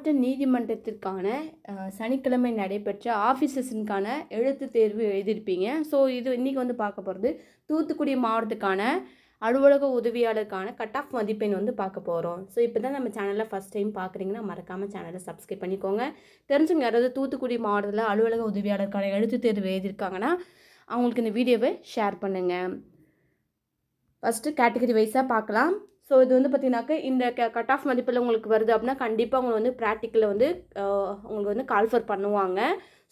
மாவட்ட நீதிமன்றத்திற்கான சனிக்கிழமை நடைபெற்ற ஆஃபீஸர்ஸுக்கான எழுத்து தேர்வு எழுதியிருப்பீங்க. ஸோ இது இன்றைக்கி வந்து பார்க்க போகிறது தூத்துக்குடி மாவட்டத்துக்கான அலுவலக உதவியாளருக்கான கட் ஆஃப் மதிப்பெண் வந்து பார்க்க போகிறோம். ஸோ இப்போ தான் நம்ம சேனலில் ஃபஸ்ட் டைம் பார்க்குறீங்கன்னா மறக்காமல் சேனலை சப்ஸ்கிரைப் பண்ணிக்கோங்க. தெரிஞ்சுங்க யாராவது தூத்துக்குடி மாவட்டத்தில் அலுவலக உதவியாளருக்கான எழுத்து தேர்வு எழுதியிருக்காங்கன்னா அவங்களுக்கு இந்த வீடியோவை ஷேர் பண்ணுங்கள். ஃபஸ்ட்டு கேட்டகரி வைஸாக பார்க்கலாம். ஸோ இது வந்து பார்த்திங்கனாக்கா இந்த கட் ஆஃப் மதிப்பில் உங்களுக்கு வருது அப்படின்னா கண்டிப்பாக உங்களுக்கு வந்து ப்ராக்டிக்கலில் வந்து உங்களுக்கு வந்து கால்ஃபர் பண்ணுவாங்க.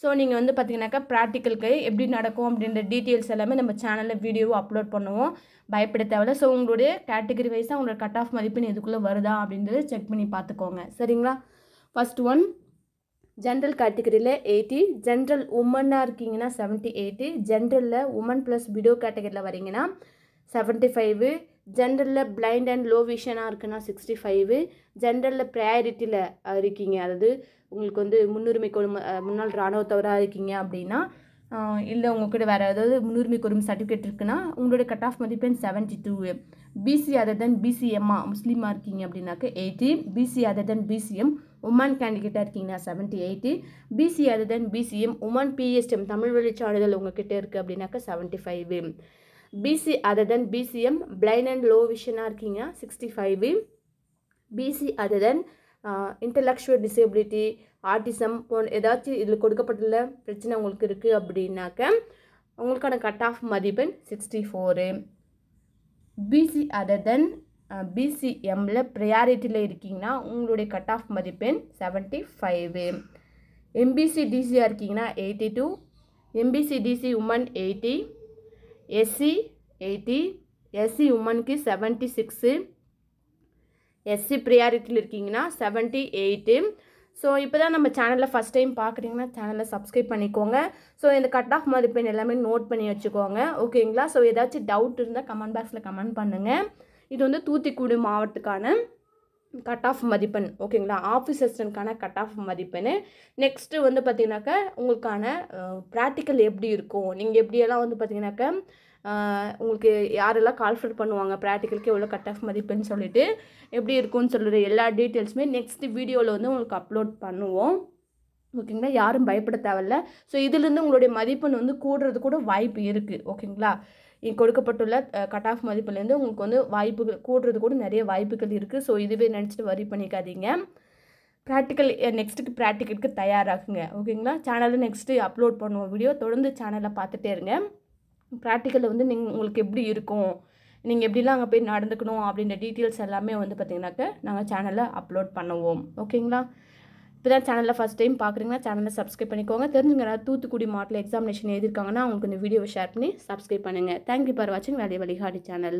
ஸோ நீங்கள் வந்து பார்த்திங்கனாக்கா ப்ராக்டிக்கலுக்கு எப்படி நடக்கும் அப்படின்ற டீட்டெயில்ஸ் எல்லாமே நம்ம சேனலில் வீடியோவை அப்லோட் பண்ணுவோம். பயப்பட தேவையில்ல. ஸோ உங்களுடைய கேட்டகரி வைஸாக உங்களோட கட் ஆஃப் மதிப்பெண் இதுக்குள்ளே வருதா அப்படின்றது செக் பண்ணி பார்த்துக்கோங்க. சரிங்களா? ஃபஸ்ட் ஒன் ஜென்ரல் கேட்டகரியில் 80, ஜென்ரல் உமனாக இருக்கீங்கன்னா 78, ஜென்ரலில் உமன் ப்ளஸ் விடோ கேட்டகரியில் வரீங்கன்னா 75, ஜென்ரலில் பிளைண்ட் அண்ட் லோ விஷனாக இருக்குன்னா 65, ஜென்ரலில் ப்ரையாரிட்டியில் இருக்கீங்க, அதாவது உங்களுக்கு வந்து முன்னுரிமை கோரும் முன்னாள் இராணுவத்தவராக இருக்கீங்க அப்படின்னா இல்லை உங்கள்கிட்ட வேறு ஏதாவது முன்னுரிமை கோரும் சர்டிஃபிகேட் இருக்குன்னா உங்களோட கட் ஆஃப் மதிப்பெண் 72. பிசி அதர் தென் பிசிஎம்மா முஸ்லீமாக இருக்கீங்க அப்படின்னாக்க 80, BC other then BCM women கேண்டிடேட்டாக இருக்கீங்கன்னா 78, BC other then BCM women PSTM Tamil வழி சான்றிதழ் உங்கள்கிட்ட இருக்குது அப்படின்னாக்க 75, BC other then BCM blind and low விஷனாக இருக்கீங்கன்னா 65, BC other then intellectual disability autism ஏதாச்சும் இதில் கொடுக்கப்பட்டுள்ள பிரச்சனை உங்களுக்கு இருக்குது அப்படின்னாக்க உங்களுக்கான கட் ஆஃப் மதிப்பெண் 64, பிசி அதர் தென் பிசிஎம்மில் ப்ரையாரிட்டியில் இருக்கீங்கன்னா உங்களுடைய கட் ஆஃப் மதிப்பெண் 75, எம்பிசி டிசியாக இருக்கீங்கன்னா 82, MBC DC women 80, SC 80, SC உமனுக்கு 76, எஸ்சி ப்ரையாரிட்டியில் இருக்கீங்கன்னா 78. ஸோ இப்போ தான் நம்ம சேனலில் ஃபஸ்ட் டைம் பார்க்குறீங்கன்னா சேனலை சப்ஸ்கிரைப் பண்ணிக்கோங்க. ஸோ இந்த கட் ஆஃப் மதிப்பெண் எல்லாமே நோட் பண்ணி வச்சுக்கோங்க. ஓகேங்களா? ஸோ ஏதாச்சும் டவுட் இருந்தால் கமெண்ட் பாக்ஸில் கமெண்ட் பண்ணுங்கள். இது வந்து தூத்துக்குடி மாவட்டத்துக்கான கட் ஆஃப் மதிப்பெண். ஓகேங்களா? ஆஃபீஸ் அசிஸ்டன்ட்கான கட் ஆஃப் மதிப்பெண். நெக்ஸ்ட்டு வந்து பார்த்திங்கனாக்கா உங்களுக்கான ப்ராக்டிக்கல் எப்படி இருக்கும், நீங்கள் எப்படியெல்லாம் வந்து பார்த்திங்கனாக்கா உங்களுக்கு யாரெல்லாம் கால்ஃபர் பண்ணுவாங்க ப்ராக்டிக்கலுக்கு எவ்வளோ கட் ஆஃப் மதிப்பென்னு சொல்லிட்டு எப்படி இருக்கும்னு சொல்கிற எல்லா டீட்டெயில்ஸுமே நெக்ஸ்ட் வீடியோவில் வந்து உங்களுக்கு அப்லோட் பண்ணுவோம். ஓகேங்களா? யாரும் பயப்பட தேவையில்ல. ஸோ இதுலேருந்து உங்களுடைய மதிப்பெண் வந்து கூடுறது கூட வாய்ப்பு இருக்குது. ஓகேங்களா? கொடுக்கப்பட்டுள்ள கட் ஆஃப் மதிப்புலேருந்து உங்களுக்கு வந்து வாய்ப்புகள் கூடுறது கூட நிறைய வாய்ப்புகள் இருக்குது. ஸோ இதுவே நினச்சிட்டு வரி பண்ணிக்காதீங்க. ப்ராக்டிக்கல் நெக்ஸ்ட்டுக்கு ப்ராக்டிக்கலுக்கு தயாராகுங்க. ஓகேங்களா? சேனலில் நெக்ஸ்ட்டு அப்லோட் பண்ணுவோம் வீடியோ. தொடர்ந்து சேனலில் பார்த்துட்டே இருங்க. ப்ராக்டிக்கலில் வந்து உங்களுக்கு எப்படி இருக்கும், நீங்கள் எப்படிலாம் அங்கே போய் நடந்துக்கணும் அப்படின்ற டீட்டெயில்ஸ் எல்லாமே வந்து பார்த்திங்கனாக்கா நாங்கள் சேனலில் அப்லோட் பண்ணுவோம். ஓகேங்களா? இப்போ தான் சேனலில் ஃபஸ்ட் டைம் பார்க்குறீங்கன்னா சேனலை சப்ஸ்கிரைப் பண்ணிக்கோங்க. தெரிஞ்சுங்க தூத்துக்குடி மாவட்டத்தில் எக்ஸாமினேஷன் எழுதியிருக்காங்கன்னா அவங்களுக்கு இந்த வீடியோவை ஷேர் பண்ணி சப்ஸ்கிரைப் பண்ணுங்கள். தேங்க்யூ ஃபார் வாட்சிங் வேலை வழிகாட்டி சேனல்.